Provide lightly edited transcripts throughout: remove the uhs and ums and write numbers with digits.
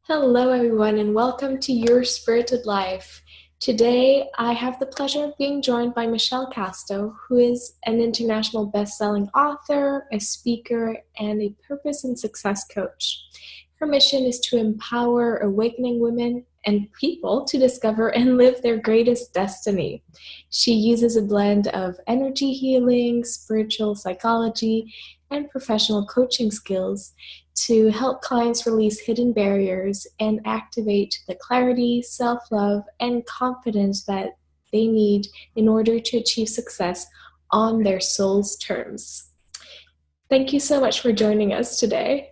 Hello, everyone, and welcome to Your Spirited Life. Today, I have the pleasure of being joined by Michelle Casto, who is an international best-selling author, a speaker, and a purpose and success coach. Her mission is to empower awakening women and people to discover and live their greatest destiny. She uses a blend of energy healing, spiritual psychology, and professional coaching skills to help clients release hidden barriers and activate the clarity, self-love, and confidence that they need in order to achieve success on their soul's terms. Thank you so much for joining us today.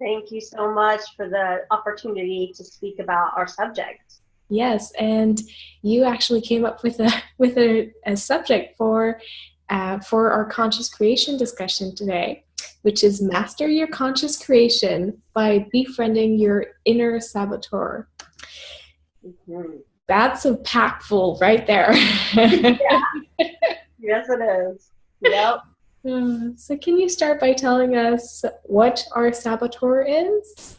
Thank you so much for the opportunity to speak about our subject. Yes, and you actually came up with a subject for our conscious creation discussion today, which is master your conscious creation by befriending your inner saboteur. Mm-hmm. That's a packful right there. Yeah. Yes, it is. Yep. So can you start by telling us what our saboteur is?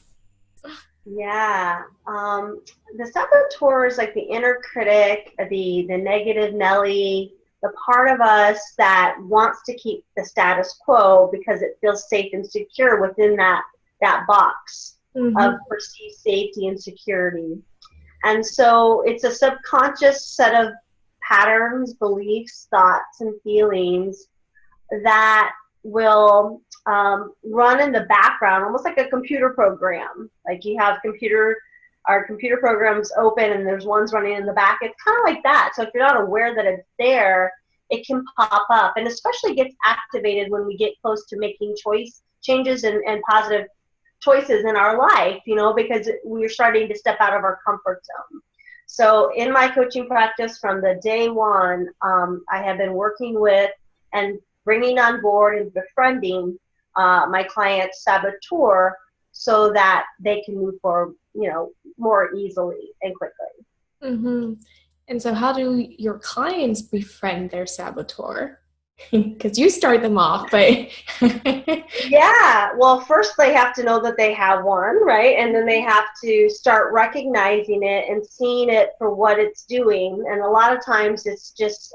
Yeah. The saboteur is like the inner critic, the negative Nelly, the part of us that wants to keep the status quo because it feels safe and secure within that box of perceived safety and security. And so it's a subconscious set of patterns, beliefs, thoughts, and feelings that will run in the background, almost like a computer program. Like you have our computer programs open and there's ones running in the back. It's kind of like that. So if you're not aware that it's there, it can pop up, and especially gets activated when we get close to making changes and positive choices in our life, because we're starting to step out of our comfort zone. So in my coaching practice from the day one, I have been working with and bringing on board and befriending my client's saboteur so that they can move forward, more easily and quickly. Mm-hmm. And so how do your clients befriend their saboteur? Because you start them off, but... Yeah, well, first they have to know that they have one, right? And then they have to start recognizing it and seeing it for what it's doing. And a lot of times it's just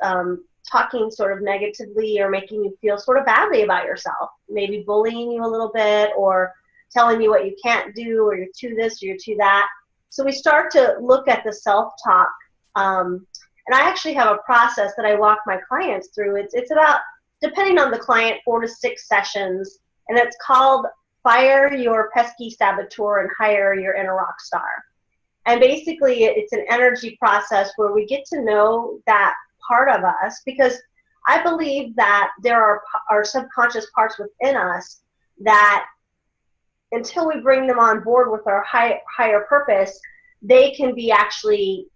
talking sort of negatively or making you feel sort of badly about yourself, maybe bullying you a little bit or telling you what you can't do, or you're too this or you're too that. So we start to look at the self-talk. And I actually have a process that I walk my clients through. It's about, depending on the client, 4 to 6 sessions, and it's called Fire Your Pesky Saboteur and Hire Your Inner Rock Star. And basically it's an energy process where we get to know that part of us, because I believe that there are subconscious parts within us that until we bring them on board with our higher purpose, they can be actually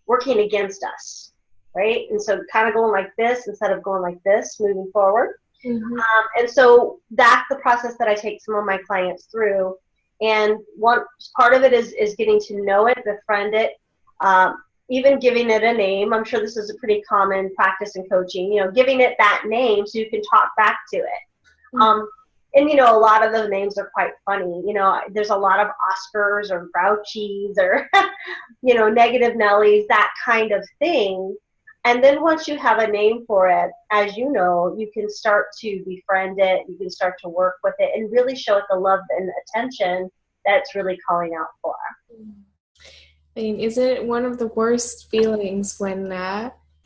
working against us, right? And so kind of going like this instead of going like this, moving forward. Mm-hmm. And so that's the process that I take some of my clients through. And one part of it is getting to know it, befriend it, even giving it a name. I'm sure this is a pretty common practice in coaching, giving it that name so you can talk back to it. Mm-hmm. And, a lot of those names are quite funny. There's a lot of Oscars or Grouchies or, negative Nellies, that kind of thing. And then once you have a name for it, as you know, you can start to befriend it. You can start to work with it and really show it the love and attention that it's really calling out for. I mean, isn't it one of the worst feelings when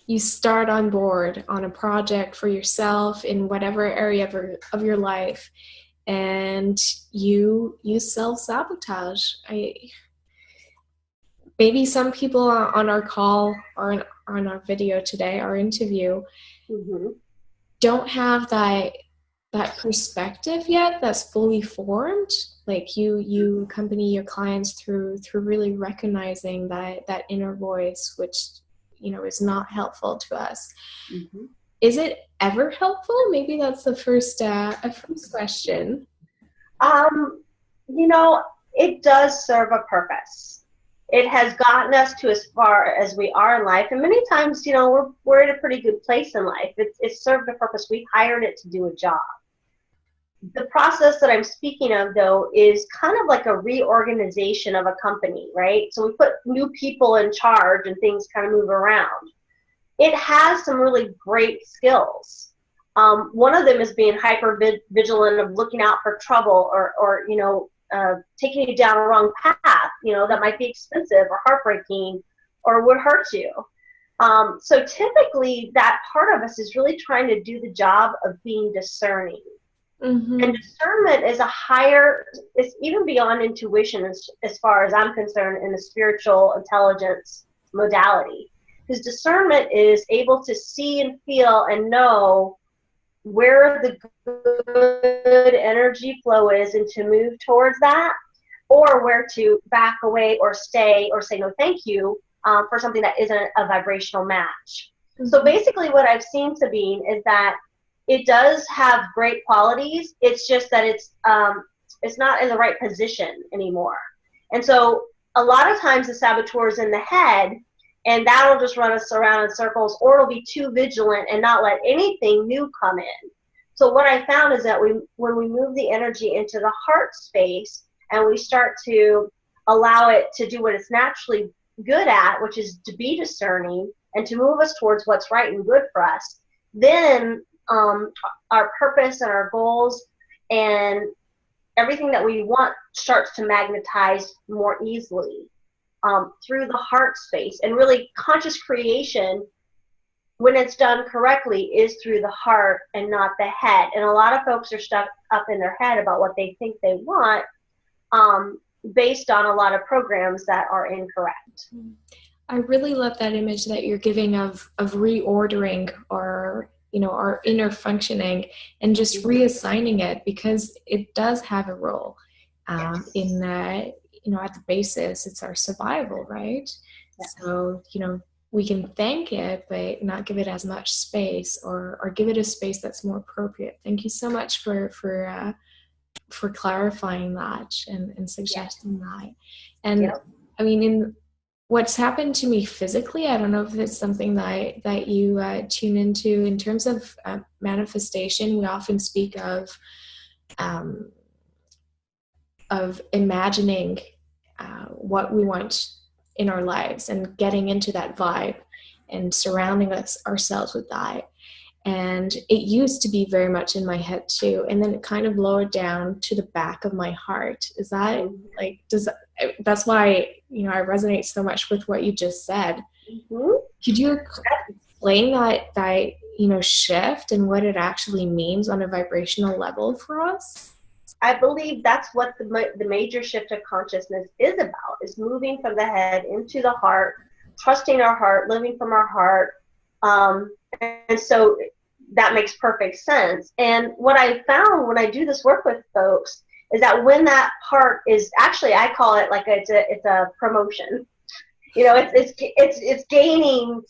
you start on board on a project for yourself in whatever area of your life, and you self-sabotage? Maybe some people on our call or on our video today, our interview, mm-hmm. don't have that perspective yet that's fully formed. Like you accompany your clients through really recognizing that inner voice, which is not helpful to us. Mm-hmm. Is it ever helpful? Maybe that's the first question. It does serve a purpose. It has gotten us to as far as we are in life, and many times, we're in a pretty good place in life. It's served a purpose. We've hired it to do a job. The process that I'm speaking of, though, is kind of like a reorganization of a company, right? So we put new people in charge and things kind of move around. It has some really great skills. One of them is being hyper vigilant of looking out for trouble or taking you down a wrong path, that might be expensive or heartbreaking or would hurt you. So typically that part of us is really trying to do the job of being discerning. Mm-hmm. And discernment is it's even beyond intuition as far as I'm concerned in the spiritual intelligence modality. Because discernment is able to see and feel and know where the good energy flow is and to move towards that, or where to back away or stay or say no thank you for something that isn't a vibrational match. Mm-hmm. So basically what I've seen, Sabine, is that it does have great qualities. It's just that it's not in the right position anymore. And so a lot of times the saboteur is in the head, and that'll just run us around in circles, or it'll be too vigilant and not let anything new come in. So what I found is that when we move the energy into the heart space and we start to allow it to do what it's naturally good at, which is to be discerning and to move us towards what's right and good for us, then our purpose and our goals and everything that we want starts to magnetize more easily through the heart space. And really conscious creation, when it's done correctly, is through the heart and not the head. And a lot of folks are stuck up in their head about what they think they want based on a lot of programs that are incorrect. I really love that image that you're giving of reordering or our inner functioning and just reassigning it, because it does have a role in that, at the basis, it's our survival, right? Yes. So, we can thank it, but not give it as much space or give it a space that's more appropriate. Thank you so much for clarifying that and suggesting that. And I mean, in what's happened to me physically, I don't know if it's something that you tune into in terms of manifestation. We often speak of imagining what we want in our lives and getting into that vibe and surrounding ourselves with that. And it used to be very much in my head too, and then it kind of lowered down to the back of my heart. Is that that's why I resonate so much with what you just said. Mm-hmm. Could you explain that shift and what it actually means on a vibrational level for us? I believe that's what the major shift of consciousness is about, is moving from the head into the heart, trusting our heart, living from our heart. And so that makes perfect sense. And what I found when I do this work with folks is that when that part is actually, I call it like it's a promotion. It's gaining.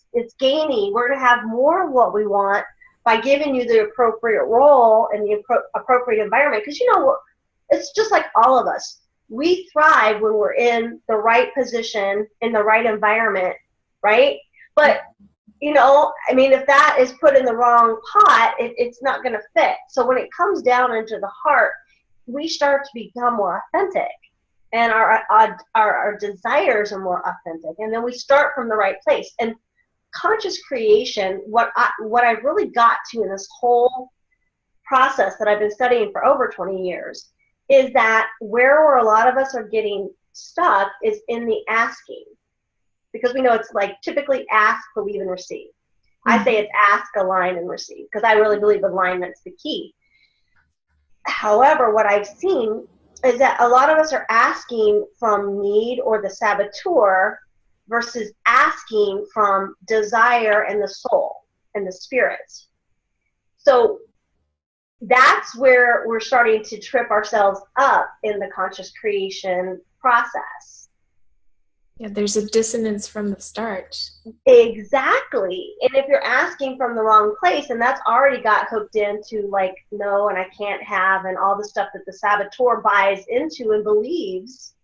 We're going to have more of what we want by giving you the appropriate role and the appropriate environment. Because it's just like all of us. We thrive when we're in the right position, in the right environment, right? But if that is put in the wrong pot, it's not going to fit. So when it comes down into the heart, we start to become more authentic, and our desires are more authentic, and then we start from the right place. And conscious creation, what I really got to in this whole process that I've been studying for over 20 years, is that where a lot of us are getting stuck is in the asking. Because we know it's like typically ask, believe, and receive. Mm-hmm. I say it's ask, align, and receive, because I really believe alignment's the key. However, what I've seen is that a lot of us are asking from need or the saboteur versus asking from desire and the soul and the spirit. So that's where we're starting to trip ourselves up in the conscious creation process. Yeah, there's a dissonance from the start. Exactly. And if you're asking from the wrong place, and that's already got hooked into like no and I can't have and all the stuff that the saboteur buys into and believes,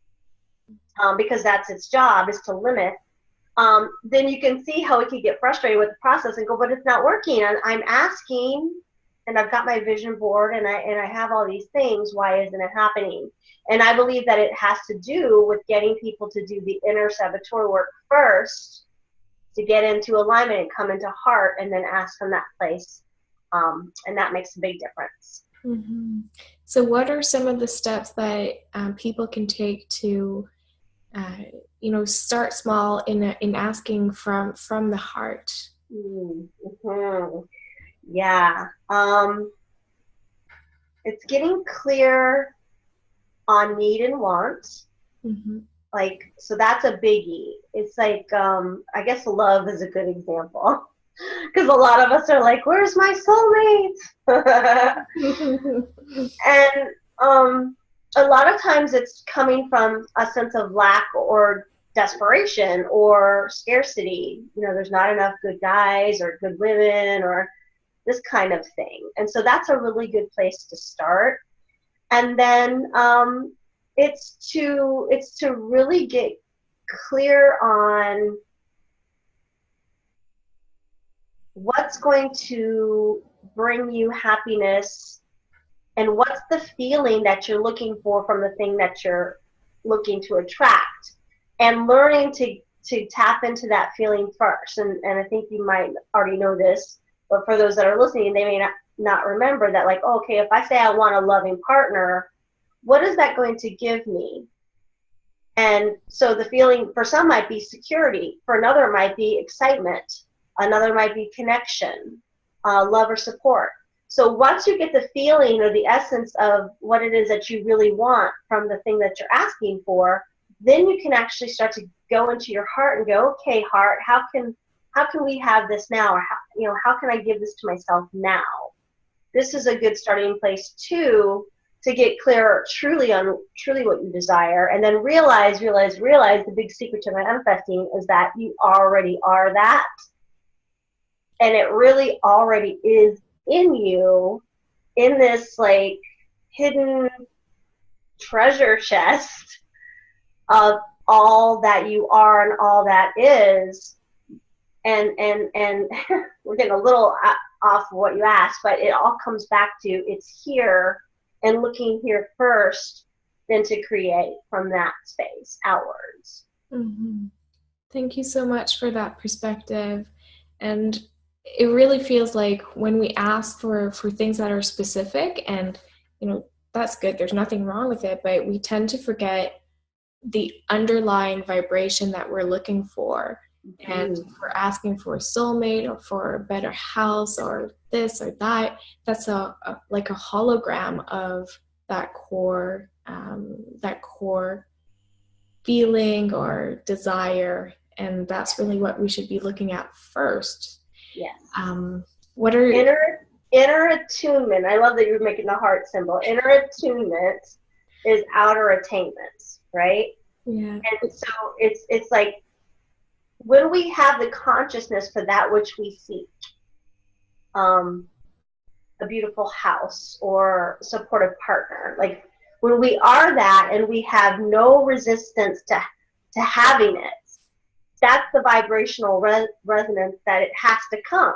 because that's its job, is to limit, then you can see how it can get frustrated with the process and go, but it's not working. And I'm asking and I've got my vision board, and I have all these things. Why isn't it happening? And I believe that it has to do with getting people to do the inner saboteur work first, to get into alignment and come into heart, and then ask from that place. And that makes a big difference. Mm-hmm. So what are some of the steps that people can take to start small in asking from the heart? Mm-hmm. Yeah. It's getting clear on need and want. Mm-hmm. Like, so that's a biggie. It's like, I guess love is a good example. Because a lot of us are like, where's my soulmate? And a lot of times it's coming from a sense of lack or desperation or scarcity. There's not enough good guys or good women or this kind of thing. And so that's a really good place to start. And then it's to really get clear on what's going to bring you happiness and what's the feeling that you're looking for from the thing that you're looking to attract, and learning to tap into that feeling first. And I think you might already know this, but for those that are listening, they may not remember that, like, okay, if I say I want a loving partner, what is that going to give me? And so the feeling for some might be security, for another might be excitement, another might be connection, love or support. So once you get the feeling or the essence of what it is that you really want from the thing that you're asking for, then you can actually start to go into your heart and go, okay, heart, how can we have this now? Or how can I give this to myself now? This is a good starting place too, to get clear truly on what you desire, and then realize the big secret to manifesting is that you already are that, and it really already is in you, in this like hidden treasure chest of all that you are and all that is. And we're getting a little off of what you asked, but it all comes back to it's here, and looking here first, then to create from that space outwards. Mm-hmm. Thank you so much for that perspective. And it really feels like when we ask for things that are specific, and that's good, there's nothing wrong with it, but we tend to forget the underlying vibration that we're looking for. And if we're asking for a soulmate or for a better house or this or that, that's like a hologram of that core feeling or desire, and that's really what we should be looking at first. Yes. What are inner attunement? I love that you're making the heart symbol. Inner attunement is outer attainment, right? Yeah. And so it's like when we have the consciousness for that which we seek, a beautiful house or supportive partner, like when we are that and we have no resistance to having it, that's the vibrational resonance that it has to come.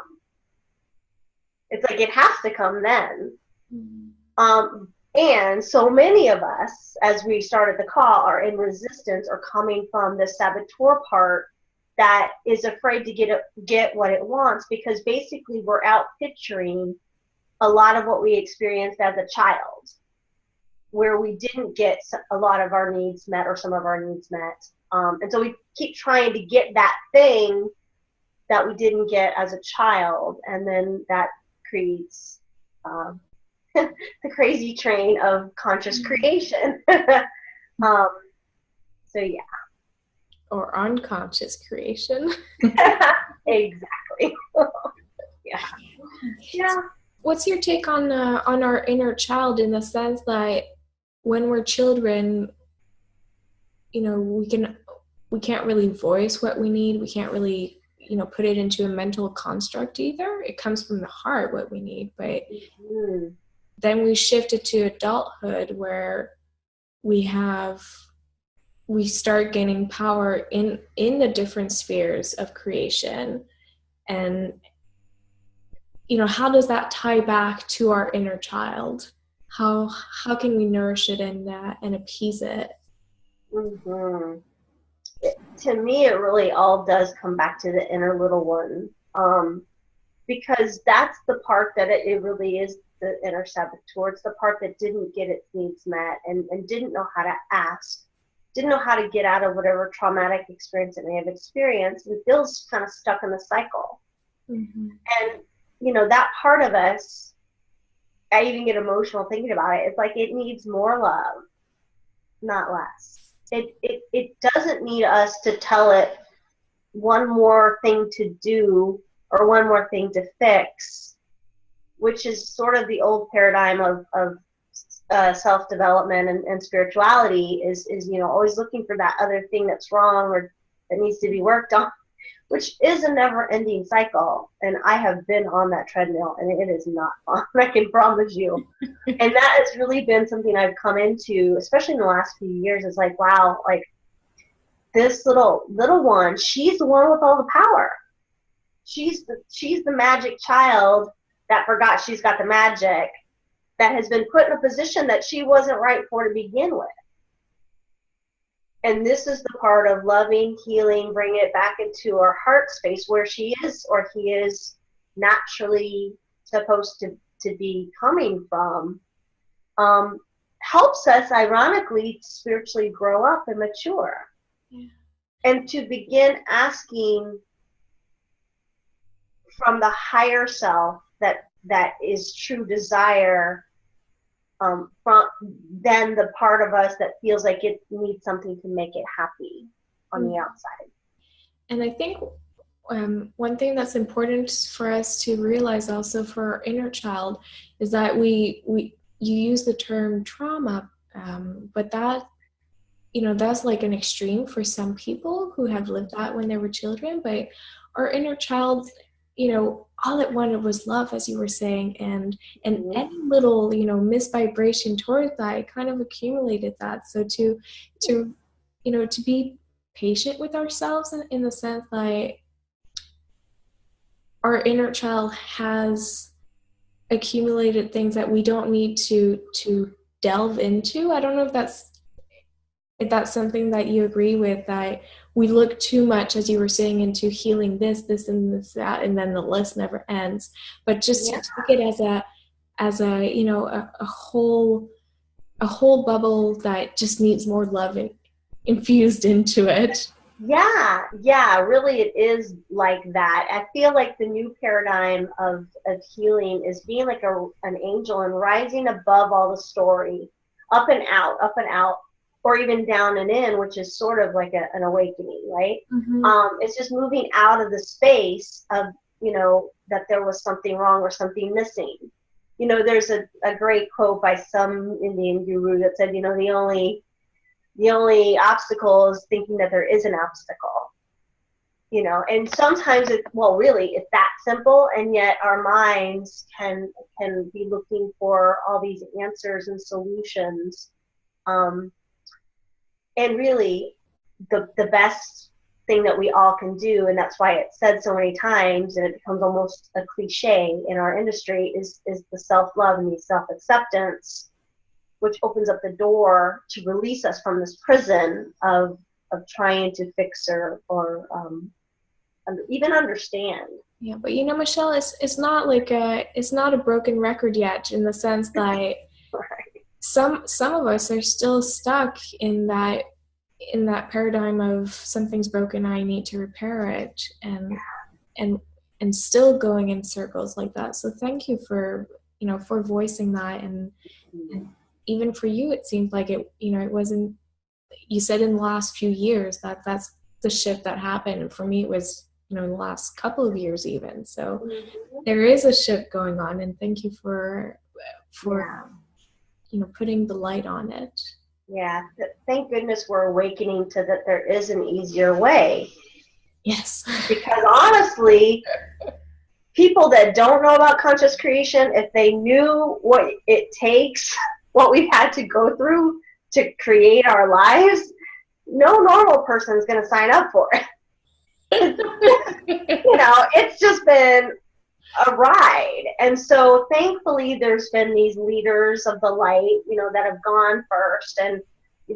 It's like it has to come then. Mm-hmm. And so many of us, as we started the call, are in resistance or coming from the saboteur part that is afraid to get what it wants, because basically we're out picturing a lot of what we experienced as a child, where we didn't get a lot of our needs met or some of our needs met. And so we keep trying to get that thing that we didn't get as a child, and then that creates the crazy train of conscious creation. So yeah. Or unconscious creation. Exactly. Yeah. Yeah. What's your take on our inner child, in the sense that when we're children, we can't really voice what we need. We can't really, put it into a mental construct either. It comes from the heart, what we need. But then we shifted to adulthood, where we start gaining power in the different spheres of creation. And how does that tie back to our inner child? How can we nourish it and appease it? Mm-hmm. To me, it really all does come back to the inner little one, because that's the part that it really is the inner saboteur. It's the part that didn't get its needs met and didn't know how to ask, didn't know how to get out of whatever traumatic experience it may have experienced, and feels kind of stuck in the cycle. Mm-hmm. And, that part of us, I even get emotional thinking about it. It's like it needs more love, not less. It doesn't need us to tell it one more thing to do or one more thing to fix, which is sort of the old paradigm of self-development and spirituality is always looking for that other thing that's wrong or that needs to be worked on, which is a never-ending cycle. And I have been on that treadmill, and it is not fun, I can promise you. And that has really been something I've come into, especially in the last few years. It's like, wow, like this little one, she's the one with all the power. She's the magic child that forgot she's got the magic, that has been put in a position that she wasn't right for to begin with. And this is the part of loving, healing, bringing it back into our heart space where she is or he is naturally supposed to be coming from. Helps us, ironically, spiritually grow up and mature. Yeah. And to begin asking from the higher self that is true desire, from then the part of us that feels like it needs something to make it happy on the outside. And I think one thing that's important for us to realize also for our inner child is that you use the term trauma, but that, that's like an extreme for some people who have lived that when they were children. But our inner child, all it wanted was love, as you were saying, and Mm-hmm. any little, misvibration towards that, it kind of accumulated that. So to be patient with ourselves in the sense that our inner child has accumulated things that we don't need to delve into. I don't know if that's something that you agree with, that we look too much, as you were saying, into healing this, and this, that, and then the list never ends. But just to take it as a whole bubble that just needs more love infused into it. Yeah, really it is like that. I feel like the new paradigm of healing is being like an angel and rising above all the story, up and out, or even down and in, which is sort of like an awakening, right? Mm-hmm. It's just moving out of the space of, that there was something wrong or something missing. There's a great quote by some Indian guru that said, the only obstacle is thinking that there is an obstacle, and sometimes it's that simple, and yet our minds can be looking for all these answers and solutions. And really the best thing that we all can do, and that's why it's said so many times and it becomes almost a cliche in our industry, is the self-love and the self-acceptance, which opens up the door to release us from this prison of trying to fix or even understand. Yeah, but Michelle, it's not like it's not a broken record yet, in the sense that right. some of us are still stuck in that paradigm of something's broken, I need to repair it, and still going in circles like that. So thank you for for voicing that, and even for you, it seems like it wasn't, you said in the last few years that's the shift that happened. And for me, it was in the last couple of years even. So there is a shift going on, and thank you for putting the light on it. Yeah, thank goodness we're awakening to that there is an easier way. Yes. Because honestly, people that don't know about conscious creation, if they knew what it takes, what we've had to go through to create our lives, no normal person is going to sign up for it. It's just been a ride. And so thankfully there's been these leaders of the light, that have gone first and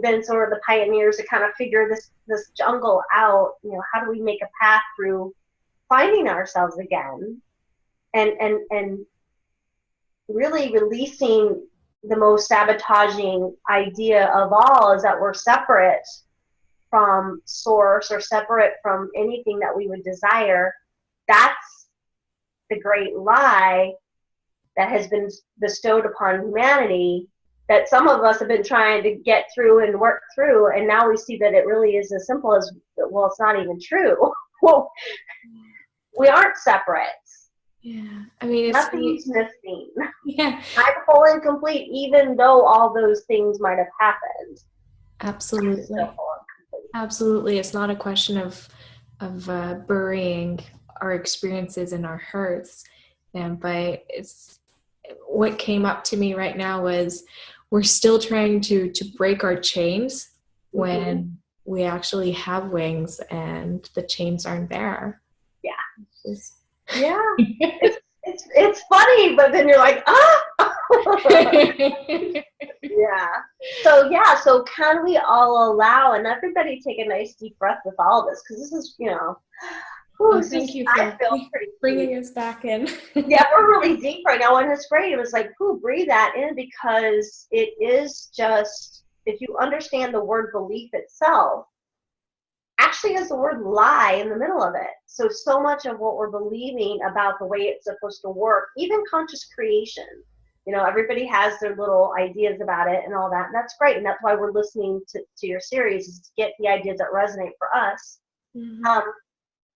been sort of the pioneers to kind of figure this jungle out. How do we make a path through finding ourselves again and really releasing the most sabotaging idea of all, is that we're separate from source or separate from anything that we would desire. That's the great lie that has been bestowed upon humanity, that some of us have been trying to get through and work through, and now we see that it really is as simple as, well, it's not even true. Well, we aren't separate. Yeah, I mean, nothing's missing. Yeah, I'm whole and complete, even though all those things might have happened. absolutely. Absolutely, it's not a question of burying our experiences in our hurts, but it's what came up to me right now was we're still trying to break our chains when we actually have wings and the chains aren't there. Yeah. Yeah. It's funny, but then you're like, So can we all allow, and everybody take a nice deep breath with all of this, because this is, thank you for bringing us back in. Yeah, we're really deep right now, and it's great. It was like, breathe that in, because it is just, if you understand the word belief itself, actually has the word lie in the middle of it. So much of what we're believing about the way it's supposed to work, even conscious creation, everybody has their little ideas about it and all that, and that's great, and that's why we're listening to your series, is to get the ideas that resonate for us.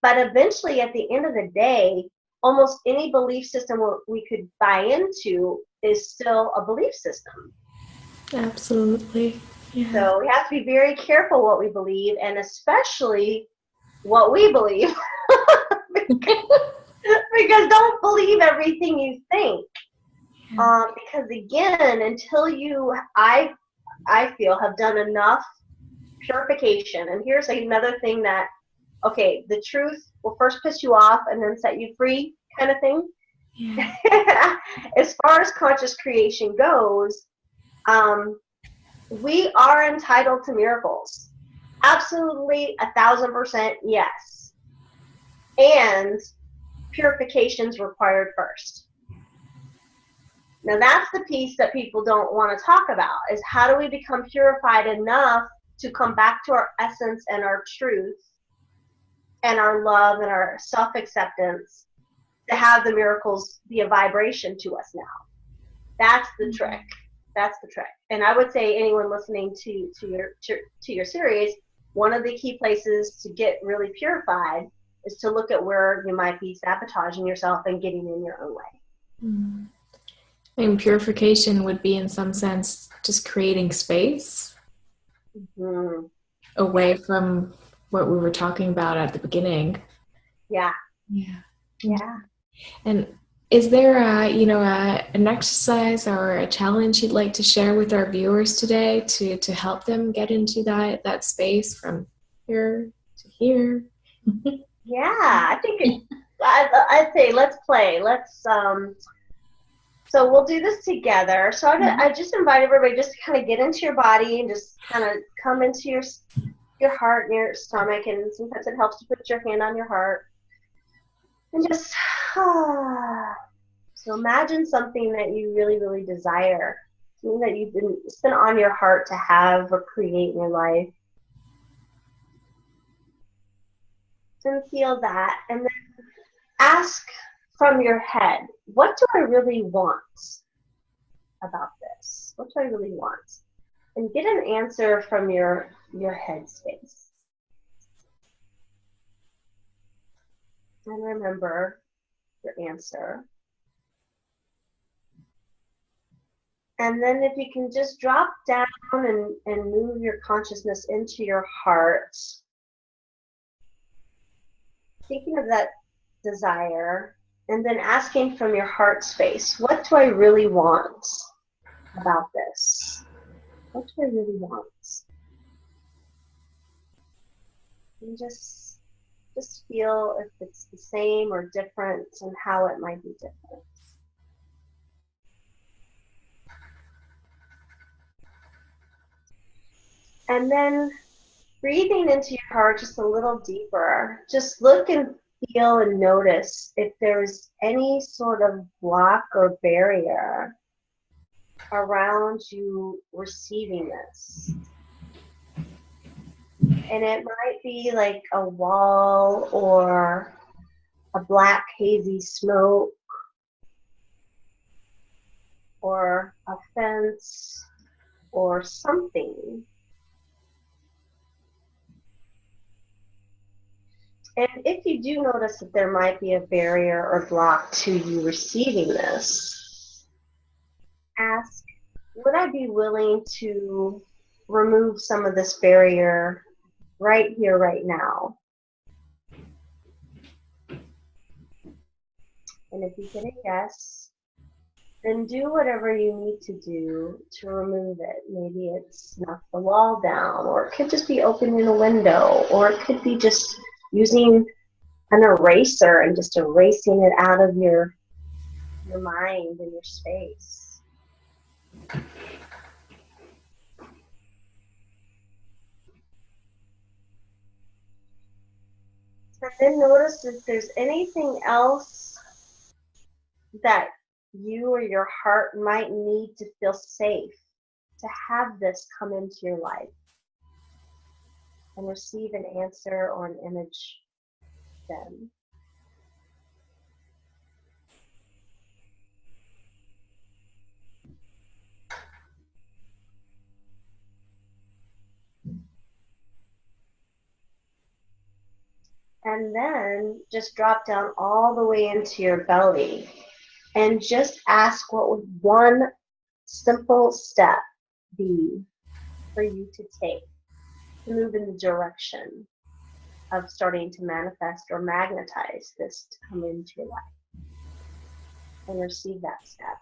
But eventually, at the end of the day, almost any belief system we could buy into is still a belief system. Absolutely. Yeah. So we have to be very careful what we believe, and especially what we believe. Because don't believe everything you think. Because again, until you, I feel, have done enough purification, and here's another thing that, okay, the truth will first piss you off and then set you free, kind of thing. Yeah. As far as conscious creation goes, we are entitled to miracles. Absolutely, 1,000% yes. And purification's required first. Now that's the piece that people don't want to talk about, is how do we become purified enough to come back to our essence and our truth and our love and our self-acceptance, to have the miracles be a vibration to us now. That's the trick. That's the trick. And I would say anyone listening to your series, one of the key places to get really purified is to look at where you might be sabotaging yourself and getting in your own way. I mean, purification would be, in some sense, just creating space away from what we were talking about at the beginning. Yeah. And is there an exercise or a challenge you'd like to share with our viewers today to help them get into that space from here to here? Yeah, I think I'd say let's play. So we'll do this together. So I just invite everybody just to kind of get into your body and just kind of come into your heart and your stomach, and sometimes it helps to put your hand on your heart and just so imagine something that you really, really desire, something that it's been on your heart to have or create in your life. And feel that, and then ask from your head, what do I really want about this? What do I really want? And get an answer from your head space. And remember your answer. And then if you can just drop down and move your consciousness into your heart, thinking of that desire, and then asking from your heart space, what do I really want about this? What do I really want? And just Just feel if it's the same or different and how it might be different. And then breathing into your heart just a little deeper. Just look and feel and notice if there's any sort of block or barrier around you receiving this. And it might be like a wall or a black hazy smoke or a fence or something. And if you do notice that there might be a barrier or block to you receiving this, ask, would I be willing to remove some of this barrier right here, right now? And if you get a yes, then do whatever you need to do to remove it. Maybe it's knock the wall down, or it could just be opening a window, or it could be just using an eraser and just erasing it out of your mind and your space. And then notice if there's anything else that you or your heart might need to feel safe to have this come into your life and receive an answer or an image then. And then just drop down all the way into your belly and just ask, what would one simple step be for you to take to move in the direction of starting to manifest or magnetize this to come into your life and receive that step.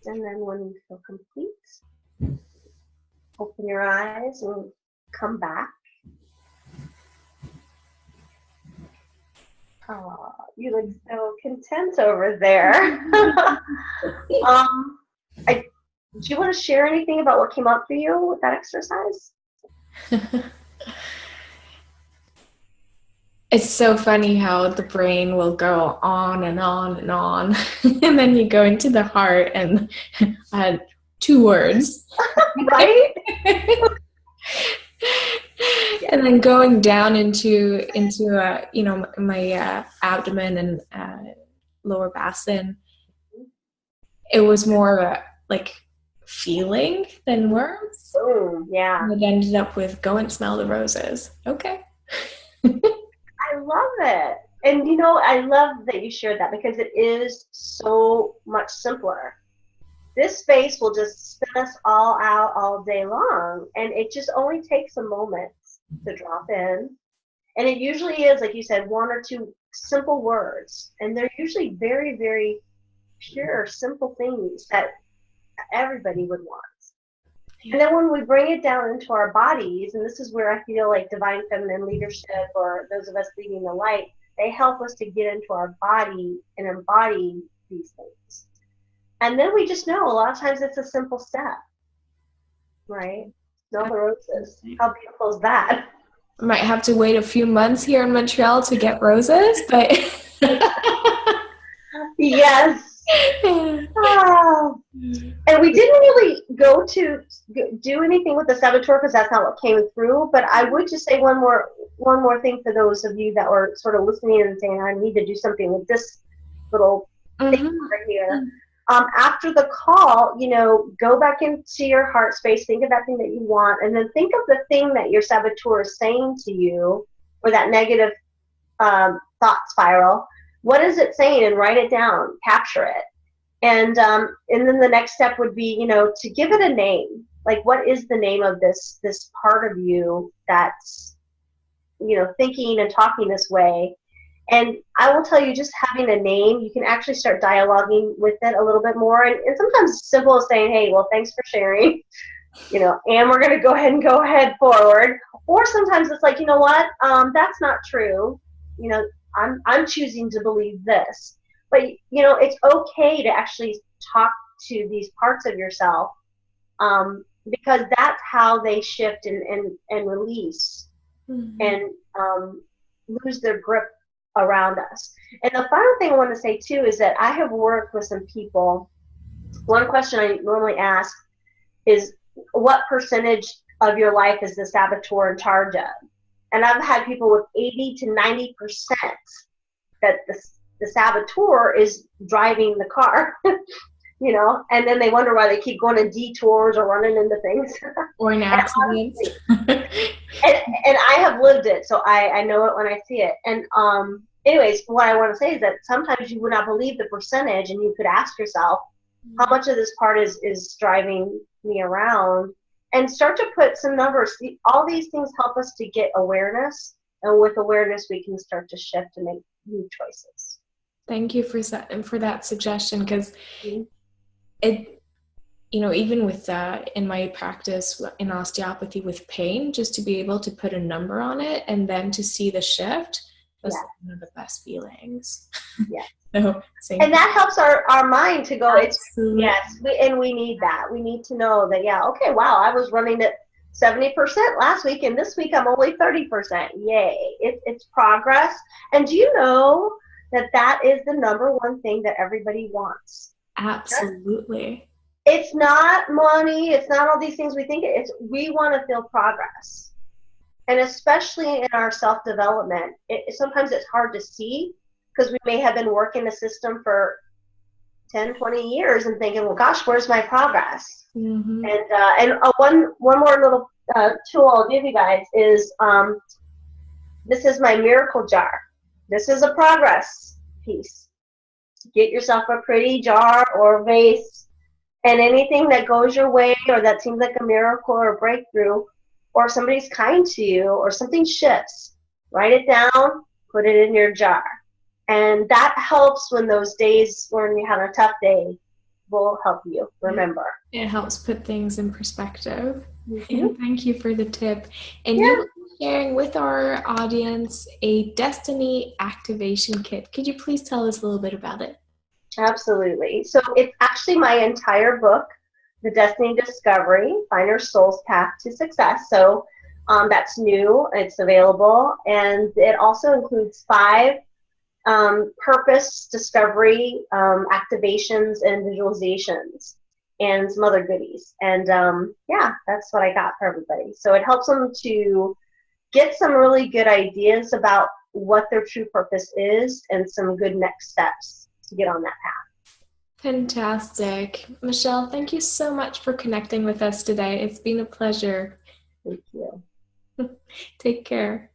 And then when you feel complete, open your eyes and come back. Oh, you look so content over there. Do you want to share anything about what came up for you with that exercise? It's so funny how the brain will go on and on and on, and then you go into the heart and add 2 words. Right? And then going down into my abdomen and lower basin, it was more of a like feeling than words. Oh, yeah. And it ended up with go and smell the roses. Okay. I love it. And I love that you shared that because it is so much simpler. This space will just spin us all out all day long, and it just only takes a moment to drop in. And it usually is, like you said, 1 or 2 simple words, and they're usually very, very pure, simple things that everybody would want. And then when we bring it down into our bodies, and this is where I feel like divine feminine leadership, or those of us leading the light, they help us to get into our body and embody these things. And then we just know a lot of times it's a simple step, right? Smell the roses. How beautiful is that? I might have to wait a few months here in Montreal to get roses, but yes. Oh. And we didn't really go to do anything with the saboteur because that's not what came through. But I would just say one more thing for those of you that were sort of listening and saying, I need to do something with this little thing right here. After the call, go back into your heart space, think of that thing that you want, and then think of the thing that your saboteur is saying to you, or that negative thought spiral. What is it saying? And write it down, capture it. And then the next step would be, to give it a name. Like, what is the name of this part of you that's, thinking and talking this way? And I will tell you, just having a name, you can actually start dialoguing with it a little bit more. And sometimes it's simple as saying, hey, well, thanks for sharing, and we're going to go ahead forward. Or sometimes it's like, you know what, that's not true. I'm choosing to believe this. But, it's okay to actually talk to these parts of yourself, because that's how they shift and release and lose their grip around us. And the final thing I want to say too is that I have worked with some people. One question I normally ask is, what percentage of your life is the saboteur in charge of? And I've had people with 80 to 90% that the saboteur is driving the car, and then they wonder why they keep going in detours or running into things. Or in accidents. And I have lived it, so I know it when I see it. And anyways, what I want to say is that sometimes you would not believe the percentage, and you could ask yourself, how much of this part is driving me around, and start to put some numbers. All these things help us to get awareness, and with awareness we can start to shift and make new choices. Thank you for that suggestion, because it, even with in my practice in osteopathy with pain, just to be able to put a number on it and then to see the shift was one of the best feelings. Yeah. And that helps our mind to go, absolutely. We need that. We need to know that, okay, wow, I was running at 70% last week, and this week I'm only 30%. Yay. It's progress. And do you know that is the number one thing that everybody wants? Absolutely. It's not money. It's not all these things we think. We want to feel progress. And especially in our self-development, sometimes it's hard to see, because we may have been working the system for 10, 20 years and thinking, well, gosh, where's my progress? Mm-hmm. And one more little tool I'll give you guys is, this is my miracle jar. This is a progress piece. Get yourself a pretty jar or vase, and anything that goes your way or that seems like a miracle or a breakthrough, or somebody's kind to you or something shifts, write it down, put it in your jar. And that helps when those days when you have a tough day will help you remember. It helps put things in perspective. And thank you for the tip. And you will be sharing with our audience a Destiny Activation Kit. Could you please tell us a little bit about it? Absolutely. So it's actually my entire book, The Destiny Discovery, Find Your Soul's Path to Success. So that's new. It's available. And it also includes 5 purpose discovery activations and visualizations and some other goodies. And that's what I got for everybody. So it helps them to get some really good ideas about what their true purpose is and some good next steps to get on that path. Fantastic. Michelle, thank you so much for connecting with us today. It's been a pleasure. Thank you. Take care.